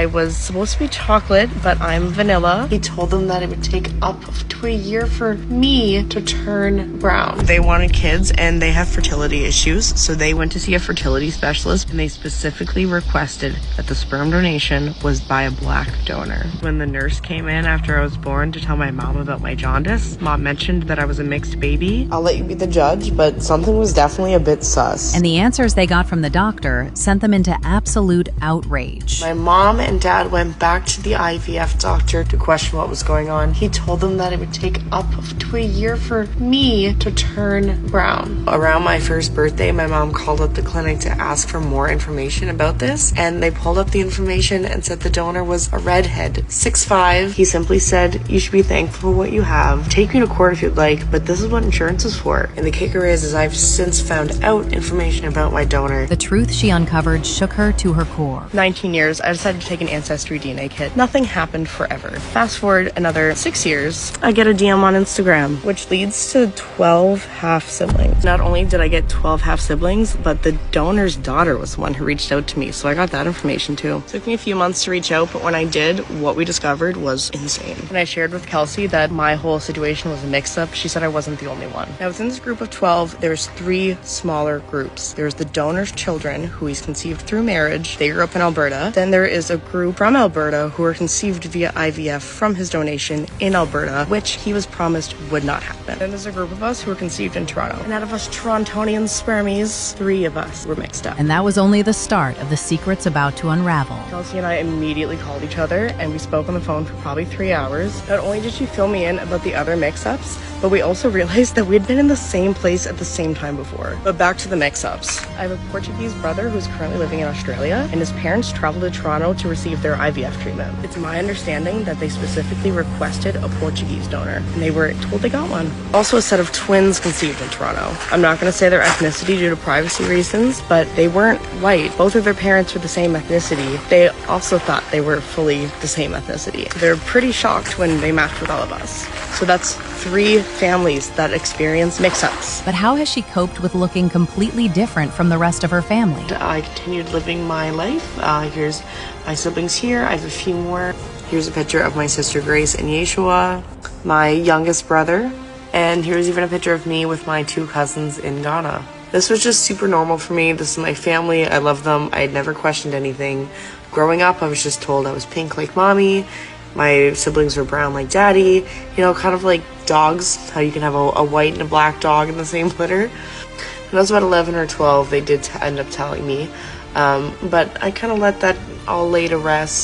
I was supposed to be chocolate, but I'm vanilla. He told them that it would take up to a year for me to turn brown. They wanted kids and they have fertility issues, so they went to see a fertility specialist and they specifically requested that the sperm donation was by a black donor. When the nurse came in after I was born to tell my mom about my jaundice, Mom mentioned that I was a mixed baby. I'll let you be the judge, but something was definitely a bit sus. And the answers they got from the doctor sent them into absolute outrage. My mom and dad went back to the IVF doctor to question what was going on. He told them that it would take up to a year for me to turn brown. Around my first birthday, my mom called up the clinic to ask for more information about this, and they pulled up the information and said the donor was a redhead, 6'5". He simply said, "You should be thankful for what you have. Take me to court if you'd like, but this is what insurance is for." And the kicker is I've since found out information about my donor. The truth she uncovered shook her to her core. 19 years, I decided to take an ancestry DNA kit. Nothing happened forever. Fast forward another 6 years, I get a DM on Instagram, which leads to 12 half siblings. Not only did I get 12 half siblings, but the donor's daughter was the one who reached out to me, so I got that information too. It took me a few months to reach out, but when I did, what we discovered was insane. When I shared with Kelsey that my whole situation was a mix-up, she said I wasn't the only one. Now within this group of 12, there's 3 smaller groups. There's the donor's children, who he's conceived through marriage. They grew up in Alberta. Then there is a group from Alberta who were conceived via IVF from his donation in Alberta, which he was promised would not happen. Then there's a group of us who were conceived in Toronto. And out of us Torontonian spermies, 3 of us were mixed up. And that was only the start of the secrets about to unravel. Kelsey and I immediately called each other and we spoke on the phone for probably 3 hours. Not only did she fill me in about the other mix-ups, but we also realized that we'd been in the same place at the same time before. But back to the mix-ups. I have a Portuguese brother who's currently living in Australia, and his parents traveled to Toronto to receive their IVF treatment. It's my understanding that they specifically requested a Portuguese donor, and they were told they got one. Also a set of twins conceived in Toronto. I'm not going to say their ethnicity due to privacy reasons, but they weren't white. Both of their parents were the same ethnicity. They also thought they were fully the same ethnicity. They're pretty shocked when they matched with all of us. So that's 3 families that experience mix-ups. But how has she coped with looking completely different from the rest of her family? I continued living my life. Here's my siblings here. I have a few more. Here's a picture of my sister Grace and Yeshua, my youngest brother, and here's even a picture of me with my 2 cousins in Ghana. This was just super normal for me. This is my family. I love them. I had never questioned anything. Growing up, I was just told I was pink like mommy. My siblings were brown like daddy. You know, kind of like dogs, how you can have a white and a black dog in the same litter. When I was about 11 or 12, they did end up telling me. But I kind of let that all lay to rest.